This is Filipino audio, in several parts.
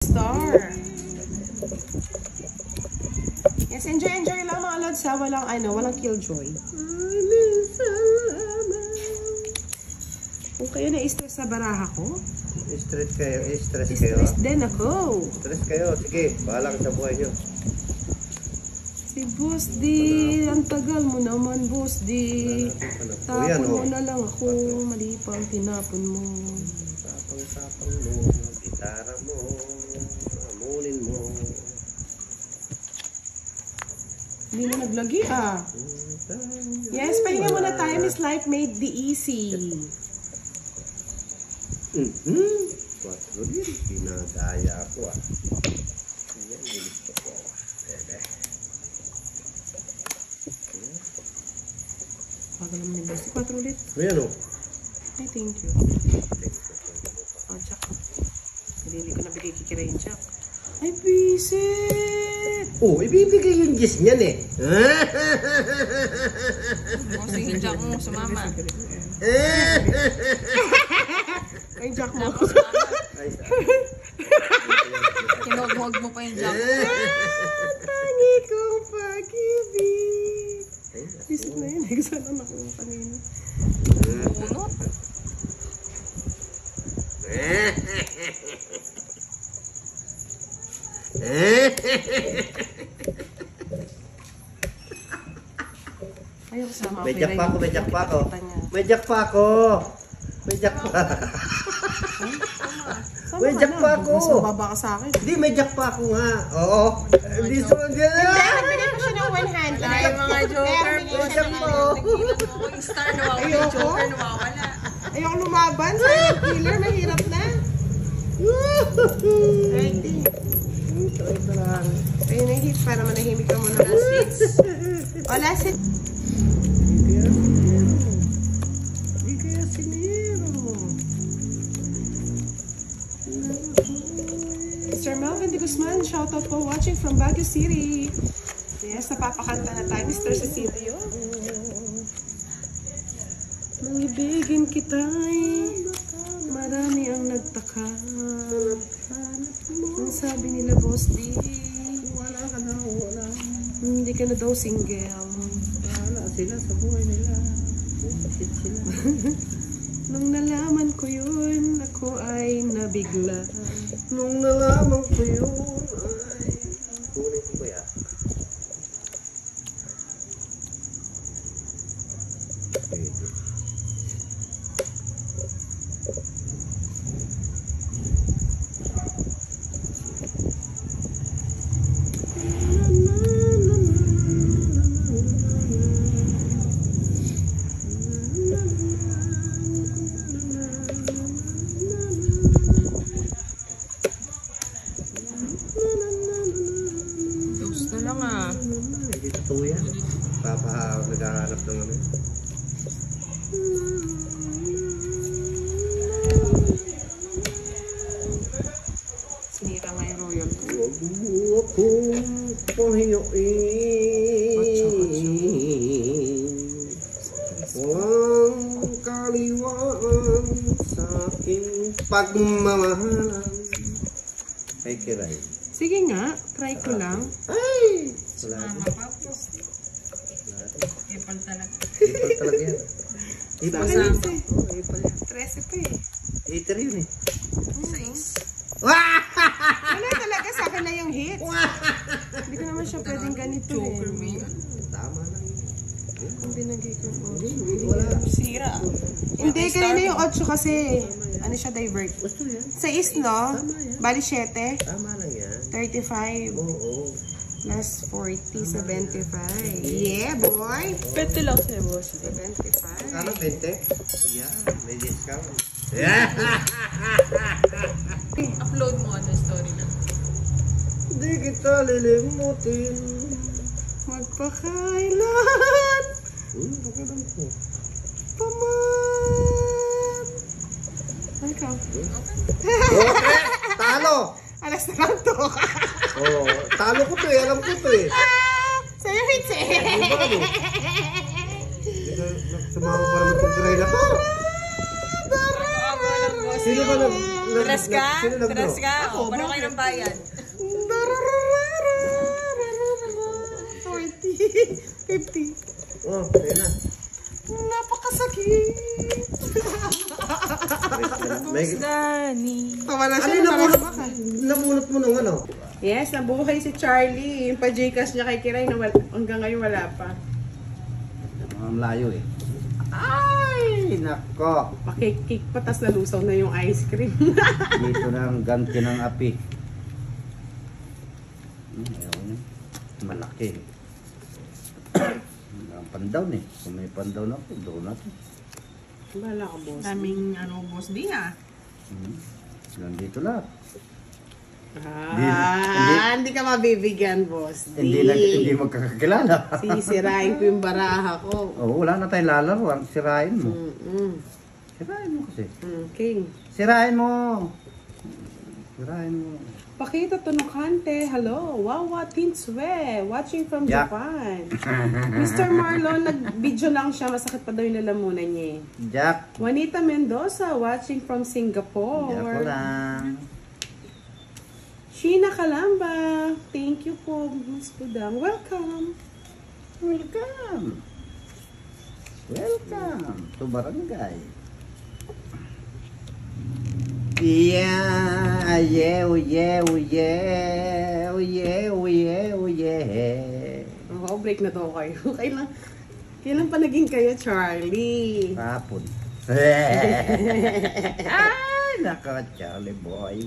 star. Yes, enjoy lang mga lods ha. Walang killjoy. Kung kayo na-stress sa baraha ko, stress kayo. Stress din ako. Stress kayo. Sige, bahala ka sa buhay nyo. Si Boss D, ang tagal mo naman, Boss D. Tapon mo na lang ako. Mali pa ang tinapon mo. Tapang mo. Gitara mo. Amunin mo. Hindi na naglagi ah. Yes, pahinga muna tayo. Miss Life made the easy. Quatro din. Pinagaya ako ah. Ayan, gusto ko. Bebe. Bagal naman ni Boss. 4 ulit. Ayan o. Ay, thank you. Oh, Jack. Hindi ko nabigay kikirain, Jack. Ay, bisit! Oh, ibibigay yung gis niyan eh. Sige, Jack mo, sumama. Ay, Jack mo. Kinughog mo pa yung Jack. Tangi kong pag-ibig. Bisit na yun. Ay, sana nakuha kanina. Unot. Ayaw sama. May jack pa ako. May jack pa ako. May jack pa ako. May jack pa. May jack pa ako. Mas mababa ka sa akin. Hindi, may jack pa ako nga. Oo. Hindi so dyan. Nagbigay pa siya ng 100. Wala yung mga joker. Jack po. Yung star nawawala. Yung joker nawawala. Ayoko lumaban. Silent killer. Mahirap na. Ito lang. Ayun na hit para manahimik ka muna. Wala sit. Hindi kaya siniro. Mr. Melvin de Guzman, shoutout po watching from Baguio City. Yes, napapakanta na tayo, Mr. Cecilio. Mangibigin kita'y marami ang nagtaka. Ang sabi nila, Boss D, Wala ka na, wala. hindi ka na daw single. Wala sila sa buhay nila. Bullshit sila. Nung nalaman ko yun, ako ay nabigla. Nung nalaman ko yun, ay... Kunin ko kaya. Gusto lang ah. Hindi totoo yan. Papa, naghahanap ng ano. Sinira nga yung royal. Huwag mo akong pahiyuin. Walang kaliwaan sa aking pagmamahal. Ay, kiray. Sige nga, try ko lang. Ay! Wala Mama, din. papo. Wala din. Ipal talaga. Ipal talaga yan. Ipal Sa yan. akin ito eh. Oh, ipal yan. 13 pa eh. Iter yun eh. 6. Wala talaga sa akin na yung hits. Hindi ko naman siya pwedeng ganito Joker mo eh. yun. Tama lang yun. Kung binagay ko yung 8. Wala. Sira. Hindi, kanina yung 8 kasi. Ano siya, divert. Gusto yan. 6, no? Bali 7. Tama lang yan. 35. Oo. Plus 40, 75. Yeah, boy! Pwede lang siya, boss. 75. Ano, 20? Yan, may discount. Yeah! Upload mo ano story na. Di kita lilimutin. Magpakailan Pakilang ko. paman. Ay, ikaw. Okay, talo! Alas na lang to. Oo, talo ko to eh, alam ko to eh. Sa'yo hits eh. Ano ba, no? Sumama pa naman itong gray na to. Sino ba Tres ka? Sino nag-draw? Tres ka? O, paano kayo ng bayan? 40, 50. Oh, ayun na. Napakasakit. May... Dani. Tawa na Ano siya. yung napulot mo nung ano? Yes, nabuhay si Charlie. Yung pa-Jcas niya kay Kiray na hanggang ngayon wala pa. Ang layo eh. Ay, nako. Pakikik pa, tas nalusaw na yung ice cream. Dito na ang ganti ng api. Ayaw niya. Malaki. Ang pandaw eh. Kung may pandaw na po, doon natin. Bala ka, boss. Daming boss di ha. Nandito lahat. Hindi ka mabibigyan, boss. Hindi magkakakilala. Sisirain ko yung baraha ko. Oo, wala na tayong lalaro. Ang sirain mo. Sirain mo kasi. King. Sirain mo. Sirain mo. Pakita Tunukante. Hello. Wawa Tinswe. Watching from Yeah. Japan. Mr. Marlon, nag-video lang siya. Masakit pa daw yung lalamunan niya. Jack. Juanita Mendoza, watching from Singapore. Jack ko lang. Sheena Kalamba. Thank you po, Miss Budang. Welcome. Welcome. Welcome to Barangay. Yeah, yeah, oh yeah, oh yeah, oh yeah, oh yeah, oh yeah. Oh, break na to kayo. Kailan pa naging kayo, Charlie? Kapon. Ay, naka Charlie boy.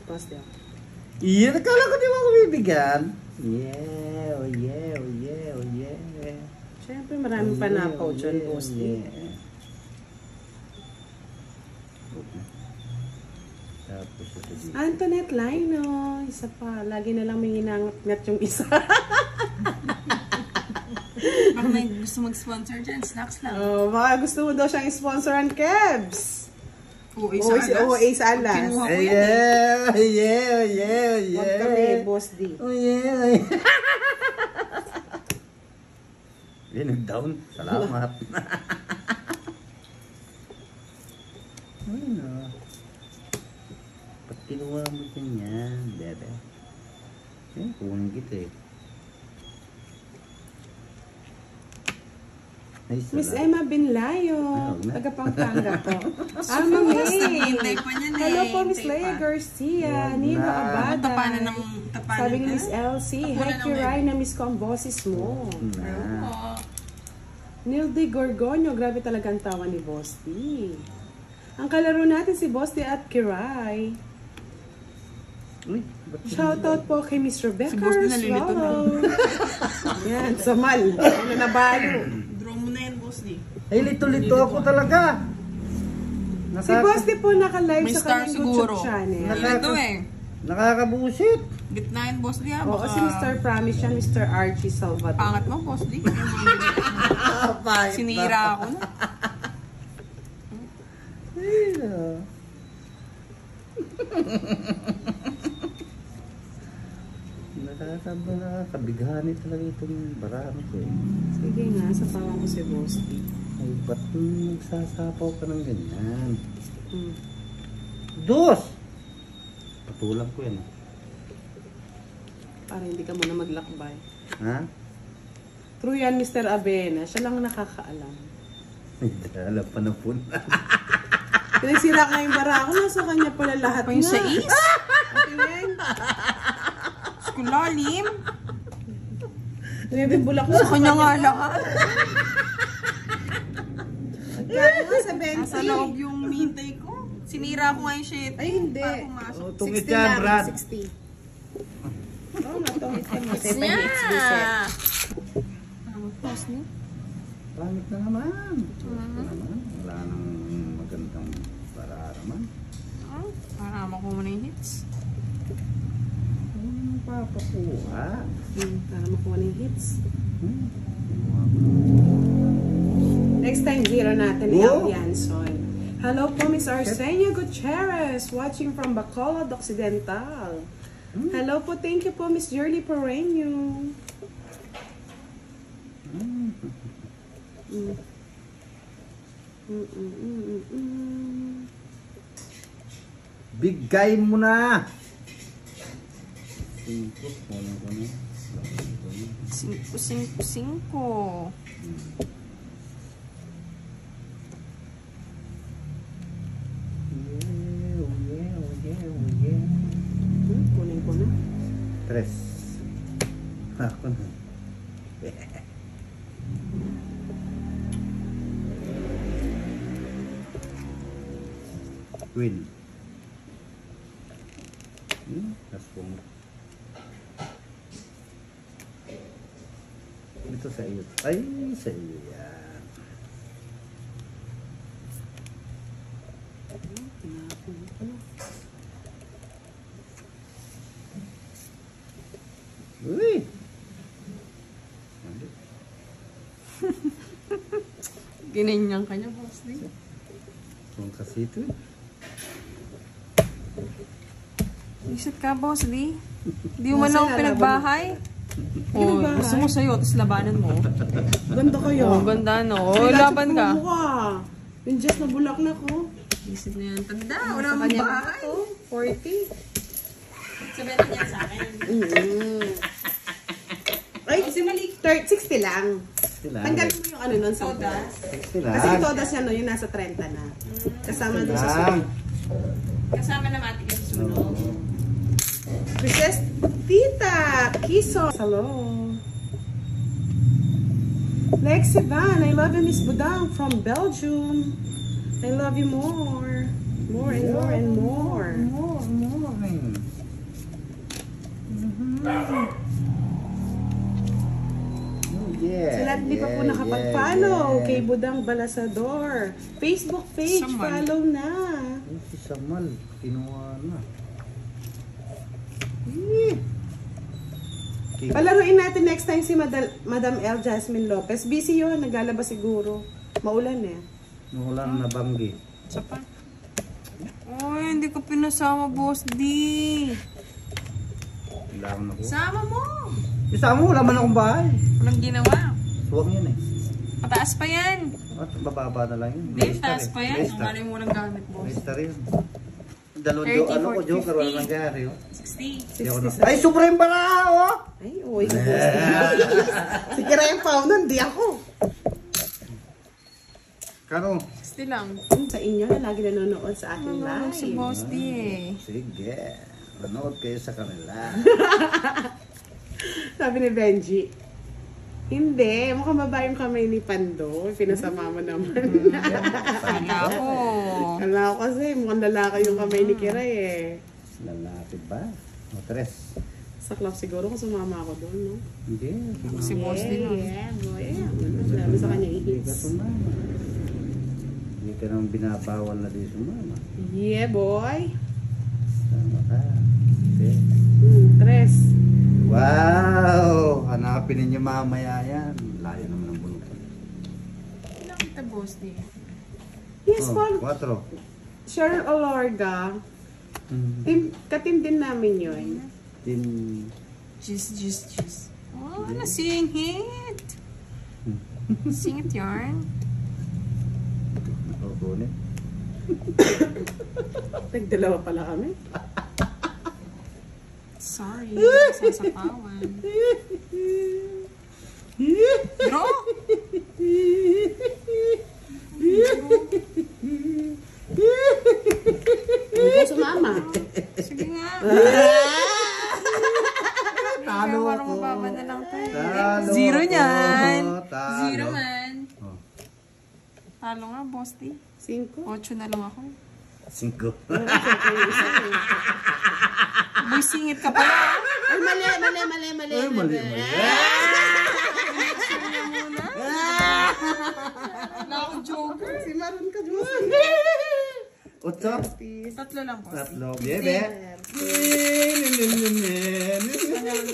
Pause down. Iya, nakala ko di mo ako bibigyan. Yeah, oh yeah, oh yeah, oh yeah. Siyempre, maraming panapaw dyan, boss. Tapos ito dito. Antoinette Lino. Isa pa. Lagi na lang may hinangat yung isa. Baka may gusto mag-sponsor dyan, snacks lang. Oh, baka gusto mo daw siyang sponsoran, Kebs. Oo, isa alas. Oo, isa alas. Kinuha ko yan Yeah, yeah, yeah, Huwag kami, yeah. Boss D. Oh yeah. Nag-down. Salamat. Ano? Ba't kinuha mo dyan yan, bebe? Eh, kunin kita eh. Ay, Miss sarap. Emma Binlayo. Ayun na. Taga Pampanga po. Ma'am Hintay pa niyan eh. Hello po, Miss Hintay Leia pa. Garcia. Ayun Nino na. Abada. Tapanan ng tapanan. Sabi ni Miss Elsie. Tapunan Hi, ng Kiray, na miss ko ang boses mo. Na. Oo. Nilde Gorgonio. Grabe talaga ang tawa ni Boss D. Ang kalaro natin si Boss D at Kiray. Uy, ba't Shoutout po kay Miss Rebecca Si Boss D nalilito na. Yan, samal. Ano nabalo. Draw mo na yan, boss di. ay, lito-lito ako talaga. Si Boss D po naka-live May sa star kanyang siguro. YouTube channel. Ito eh. Nakakabusit. Gitnain, boss di ha. Oo, Baka si Mr. Promise yan, Mr. Archie Salvador. pangat mo, boss di. Sinira ako na. Nakakabighani talaga itong barami ko eh. Sige nga, sapawan ko si Boss D. Ay, ba't nagsasapaw ka ng ganyan? Hmm. Dos! Patulang ko yan. Para hindi ka muna maglakbay. Ha? True yan, Mr. Abena. Siya lang nakakaalam. Ay, alam pa na po na. Pinagsira ka yung bara ako, nasa kanya pala lahat Pa yung na. sa is. Tingin. Kulalim. Bibibulak mo Sa kanya nga lahat. Kaya sa 20. Nasa loob yung hintay ko. Sinira ko nga yung shit. Ay, hindi. Para pumasok. Oh, tungit yan, Brad. 60. Oo, natungit ka mo. Hits niya. Pangit na naman. Wala nang magandang pararaman. Para ko muna yung hits. Ano papakuha? Para makuha ng hits. Next time, zero natin ni Oh. Albianson. Hello po, Miss Arsenio Gutierrez, watching from Bacolod Occidental. Hello po, thank you po, Miss Jerly Pereño. Bigay mo na. 5. Kunin ko na. 5, 5, 5. Kunin ko na. 3. Ako na. Queen. Naspong. Ito sa iyo. Ay, sa iyo yan. Uy! Ginanyan ka niya, boss. Kung kasi ito eh. Isip ka, boss, di? Di mo man lang ako pinagbahay. Oh, Pinagbahay? gusto mo sa'yo, tapos labanan mo. Ganda kayo. Oh, ganda, no? Oh, laban ka. Yung just na bulak na ko. Isip na yan. Tanda, wala Sa mong kanya bahay. ako, 40. Sabihin niya sa akin. Ay, 60 lang. Sila. Tanggalin mo yung ano nun sa Todas. Sila. Kasi yung todas yan, no, yung nasa 30 na. Kasama doon sa Lang. sunog. Kasama na mati ka sa sunog. Princess Tita Kiso. Hello. Lexi Van, I love you, Miss Budang from Belgium. I love you more. More and more and more. More. Yeah. Sa lahat hindi pa po nakapag-follow kay Budang Balasador. Facebook page, Samal. follow na. Si Samal, kinuha na. Palaruin natin next time si Madam L. Jasmine Lopez. Busy yun, naglalabas siguro. Maulan eh. Nuhulan na banggi. Isa pa. Uy, hindi ko pinasama, boss D. Kailangan ako. Sama mo. Isama mo, wala man akong bahay. Walang ginawa. Suwag yun eh. Pataas pa yan. At bababa na lang yun. Hindi, taas pa yan. May Ang galing mo walang gamit, boss. May star yun. Dalawang 30, ano ko, 40, joker, wala 50. nangyari. Oh. 60. Di ako na- Ay, supreme pala! Oh! Ay, uy. Si Kirayang Paunan, di ako. Kano? 60 lang. Sa inyo na lagi nanonood sa ating Ano si live. boss D eh. Sige. Manood kayo sa kanila. Sabi ni Benji, hindi, mukhang babae yung kamay ni Pando. Pinasama mo naman. Kala ko. Kala ko kasi, mukhang lalaki yung kamay ni Kiray eh. Lalapit ba? O, tres. Sa club siguro kung sumama ako doon, no? Hindi. Si boss D no. Yeah, boy. Marami sa kanya Hindi ka i-hits. sumama. Hindi ka naman binabawal na di sumama. Yeah, boy. Sama ka. Okay. Tres. Wow! Hanapin ninyo mamaya yan. Layo naman ang bulutan. Ilang kita boss D? Yes, Paul. 4. Cheryl Olorga. Katim din namin yun. Team... Just. Oh, nasingit. Singit yarn. Kukunin. Nagdalawa pala kami. Sorry, sasapawan. Draw! Hindi ko sumama. Sige nga. Talo Parang ako. mababa na lang tayo. Talo Zero ako. niyan. Talo. Zero man. Oh, Talo nga, boss D. 5. 8 na lang ako. 5. Boy, singit ka pala. Ay, mali. Ay, mali. Wala akong joker. Si Maroon ka, Diyos. 8. Tatlo lang, boss. Tatlo. Bebe.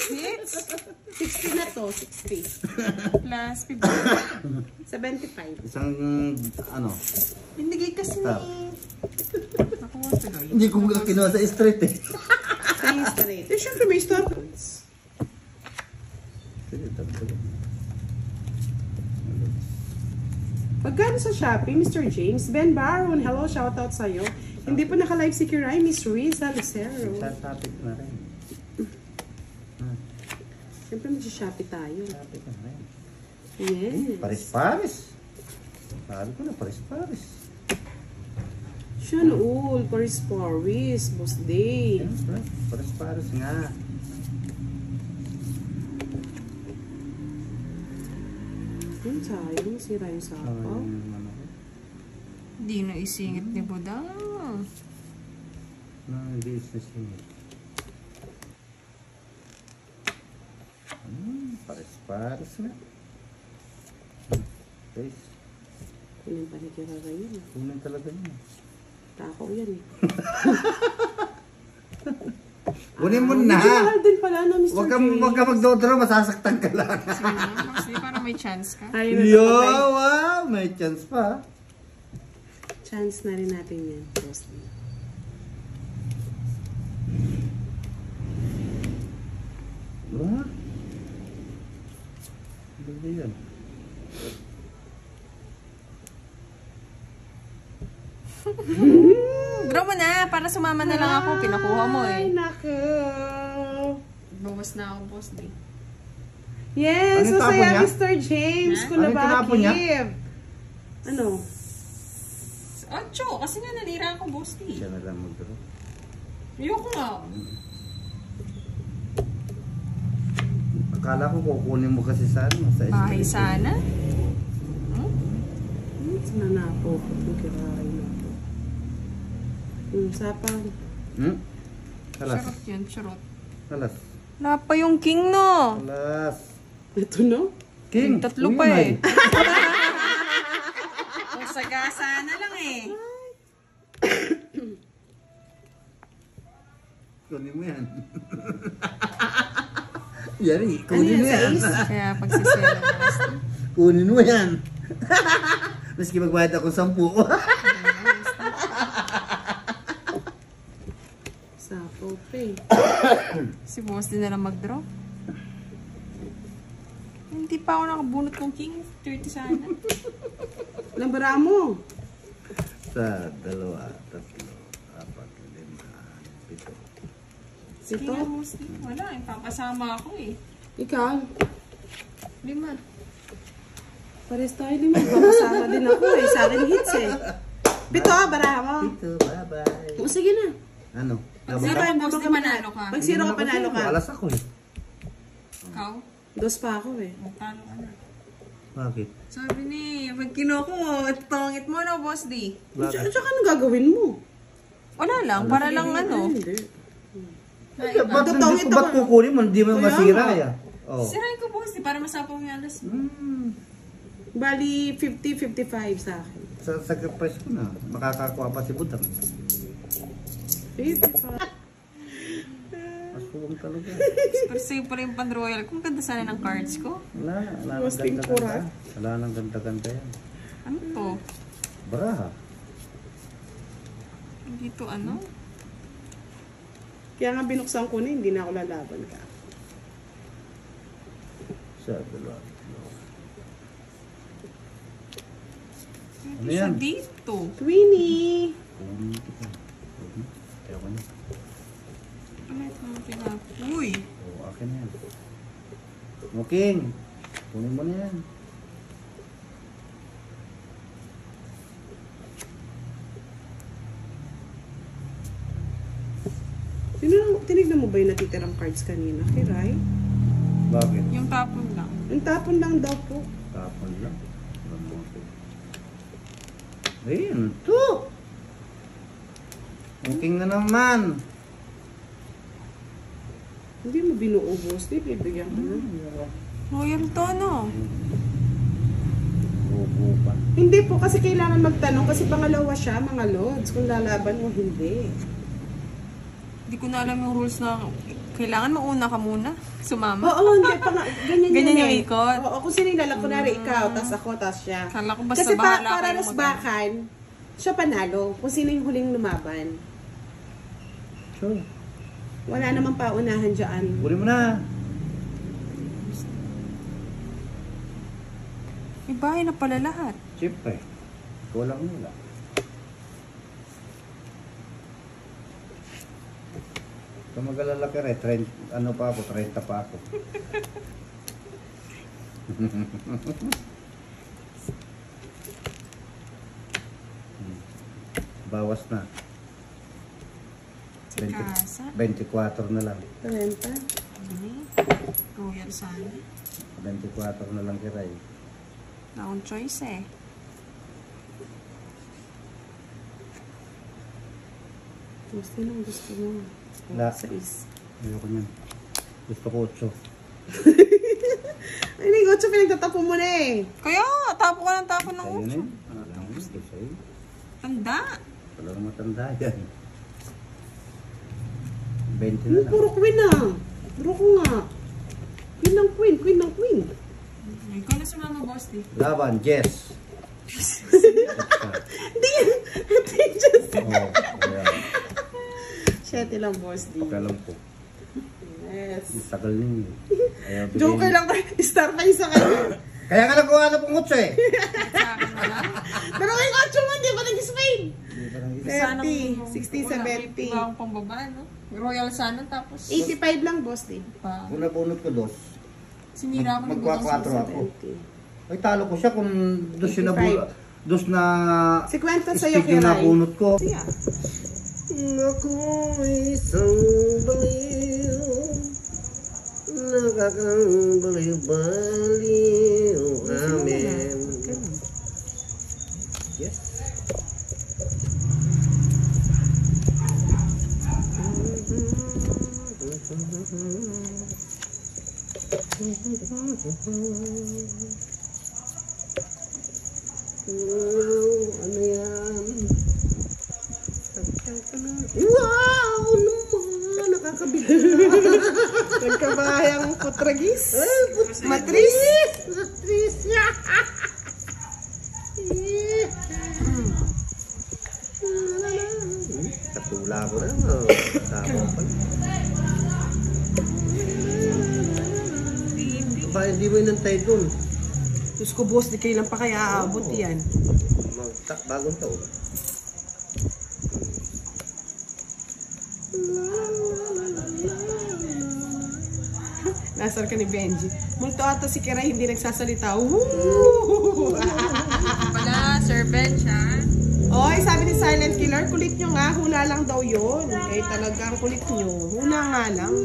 Hits 60 na to, 60. plus 50. 75. Isang, ano, Hindi kasi Stop. nakuha tuloy. hindi ko kinuha sa street eh. Sa'yo straight. Eh, syempre may star codes. Sige, tatlo. Pagkano sa Shopee, Mr. James? Ben Baron, hello, shoutout sa'yo. Hindi po naka-live si Kiray, Miss Ruiz Alicero. Sasapit na rin. Siyempre mag-shopee tayo. Sasapit na rin. Yes. Paris-paris. Sabi ko na, paris-paris. Siya noon, Paris, Boss Day. Siyempre, paris-paris nga. Yung sayang, sira yung sapaw. Hindi na isingit ni Budang. Hindi isasingit. Paris-paris nga. Guys, Kunin pa ni Kiray yun. kunin talaga yun. Takaw yan eh. Kunin mo na! Mahal din pala na, Mr. Huwag ka magdodro, masasaktan ka lang. Kasi para may chance ka. Ay, Yo, wow! May chance pa. chance na rin natin yan, Boss Day. Ba? Ano ba yan? Draw mo na, para sumama na lang ako. Pinakuha mo Ay, eh. naku. Bawas na ako, Boss D. Yes, Ano yung masaya tapo niya? Mr. James Ha? Ano yung tinapo niya? Kulabakib. Ano? 8, kasi nga nanira ako, Boss D. Siya na lang mag-draw. Ayoko nga. Akala ko kukunin mo kasi sa ano, sa Bahay espresso. sana. Sinanapo ko itong Kiray na po. Sapang. Alas. Charot yun, charot. Alas. Wala pa yung king, no? Alas. Ito no? King. Tatlo uy, pa yan eh. ay. Kung sagasa na lang eh. Kunin mo yan. Yari, Ano kunin yan, mo yan. sa is? Kaya pagsisela na, Boss D. Kunin mo yan. Maski magbayad ako 10. Sapo pa eh. Si Boss D na lang mag-draw. Hindi pa ako nakabunot ng king. 30 sana. Lambara mo. Sa 2, 3, 4, 5, 6, 7. Sige Ito. nga, Boss D. Wala, papasama ako eh. Ikaw. 5. Pares tayo din. Magpapasama din ako eh. Sa akin hits eh. Bito, bara mo. Ito, bye-bye. O sige na. Ano? Pag zero, Boss D, manalo ka. Pag zero ka, panalo ka. Alas ako eh. Ikaw? 2 pa ako eh. Magtalo ka na. Bakit? Sabi ni, pag kinuha ko, tongit mo na, Boss D. Bakit? Tsaka anong gagawin mo? Wala lang, para lang ano. Hindi. Ba't kukunin mo? Hindi mo Kaya masira nga. ya. Oh. Sirain ko, Boss D, para masapaw yung alas. Bali, 50-55 sa akin. Sa sacrifice ko na. Makakakuha pa si Budang. 55. Masuwang talaga. Pero sa'yo pa rin pan-royal. Kung ganda sana ng cards ko. Wala nang Posting ganda-ganda. kurat. Wala nang ganda-ganda yan. Ano to? Baraha. Dito ano? Kaya nga binuksan ko na, hindi na ako lalaban ka. Sa 2. Ano yan? dito? Twinnie! Kunin kita. Ewan niya. Ano ito mga pinap? Uy! Oo, akin yan. Muking. Kunin mo na yan. Tinignan mo ba yung natitirang cards kanina? Kiray? Bakit? Yung tapon lang. Yung tapon lang daw po. Tapon lang. Ayun, ito. Muking na naman. Hindi mo binuubos. Di, bibigyan ko na. Royal to, no? Bubo pa. Hindi po, kasi kailangan magtanong kasi pangalawa siya, mga lods, kung lalaban o hindi. Hindi ko na alam yung rules na kailangan mauna ka muna. Sumama. Oo, hindi. Ganyan, Ganyan yun yung eh. ikot? Oo, kung sino lang, kunwari ikaw, tas ako, tas siya. Kala ko basta Kasi bahala para kayo nasbakan, siya panalo. Kung sino yung huling lumaban. Sure. Wala namang paunahan dyan. Kunin mo na. May bahay na pala lahat. Siyempre. Ikaw lang nila. Kung magalalaki rin, ano pa ako, 30 pa ako. Bawas na. Sa kasa. 24 na lang. 30. Royal sana. 24 na lang kiray. Na akong choice eh. Gusto lang, gusto mo. La. 6. Ayoko niyan. Gusto ko 8. Ay, hindi, 8 pinagtatapo mo na eh. Kaya, tapo ka ng tapo ng Ayun uso. eh. Ang gusto sa'yo. Tanda. Walang matanda yan. 20 na lang. Puro queen na. Puro ko nga. Queen ng queen, queen ng queen. Ikaw na sumama, boss, di. Laban, Jess. Hindi yan. Ito yung just. Oo, ayan. 7 lang, boss. Di. Pagkalang po. Yes. Ang tagal ninyo. Ayaw bigay. Joker lang ba? Star pa yung sa kanya. Kaya ka nagawa na pong 8 eh. Sa akin na lang. Pero yung 8 mo, di ba nag-Spain? Hindi pa nang 30, 60, 70. Wala akong pambaba, no? Royal sana, tapos 85 lang, boss. Di. pa. Kung nabunot ko 2, Sinira ko ng magka-4 ako. 70. Ay, talo ko siya kung 2 yung nabunot. 2 na Si Kwenta sa'yo, stick yung Kiray. nabunot ko. Yeah. Ako isang baliw, nakakabaliw-baliw amin. Yes. Ano yan? Wow! Naman! Nakakabigla! Nagkabayang putragis. Ay, Matris. Matris! Katula ko na. Tama pa. Ba, hindi mo inantay dun. Diyos ko, boss, di kailan pa kaya aabot yan. Bagong taon. Nasar ka ni Benji. Multo ata si Kiray, hindi nagsasalita. Woo! Wala, Sir Ben siya. Oy, sabi ni Silent Killer, kulit nyo nga, hula lang daw yun. Eh, talagang kulit nyo. Hula nga lang.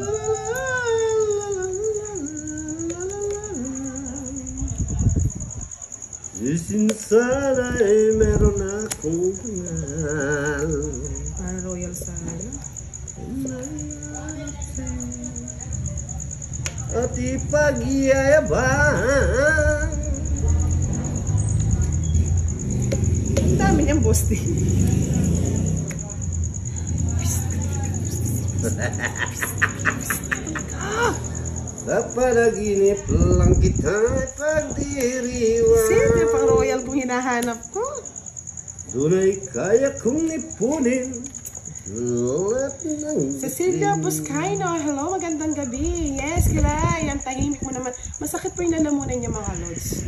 Isin sana ay meron akong mahal. Para royal sana. At ipagyayabang. Ang dami niyang boss din. Sa panaginip lang kita pagdiriwan. Siyempre, pang royal kung hinahanap ko. Dunay kaya kong ipunin. Cecilia Buscaino, hello, magandang gabi. Yes, Kiray, ang tahimik mo naman. Masakit po yung lalamunan niya, mga lods.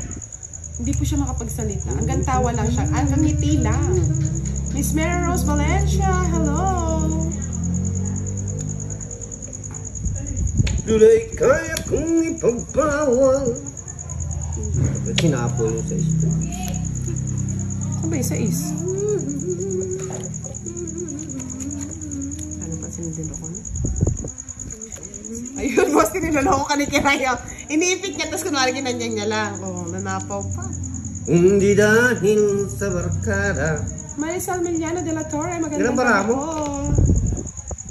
Hindi po siya makapagsalita. Hanggang tawa lang siya. Hanggang ngiti lang. Miss Mary Rose Valencia, hello. Dunay kaya kong ipagpawal. Sinapo yung sa isto. Ano ba yung sais? Ano pa siniloko niya? Ayun, boss, kiniloloko ka ni Kiray. Iniipit niya, tapos kunwari kinanyang niya lang. Oh, nanapaw pa. Hindi dahil sa barkada. Marisol Miliano de la Torre, magandang Ilan bara mo?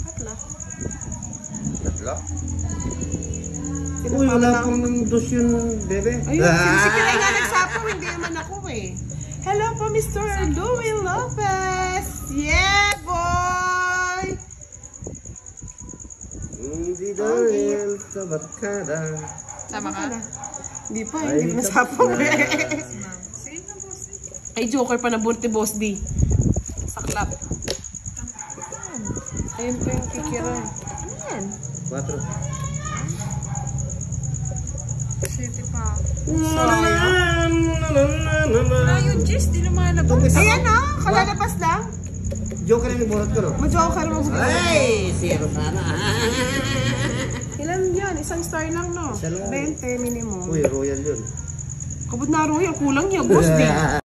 Tatlo. Tatlo? Uy, wala pang dos yun, bebe. Ayun, si Kiray nga nagsapaw, hindi naman ako eh. Hello po, Mr. Louie Lopez. Yeah, boy! Hindi dahil sa barkada. Tama ka? Hindi pa, hindi pa nasapaw eh. Ay, Joker pa na burti, boss D. Saklap. Ayun po yung Kikiray. Ano yan? 4. City pa. Sayang. Wala yung Jess, di lumalabas. Ayan o, kalalapas lang. Joker yung iborot ko, no? Ma-joker mo. Ay! Zero sana. Ilan yan? Isang star lang, no? Isa lang. 20 minimum. Uy, royal yun. Kabut na royal. Kulang niya, boss. Di.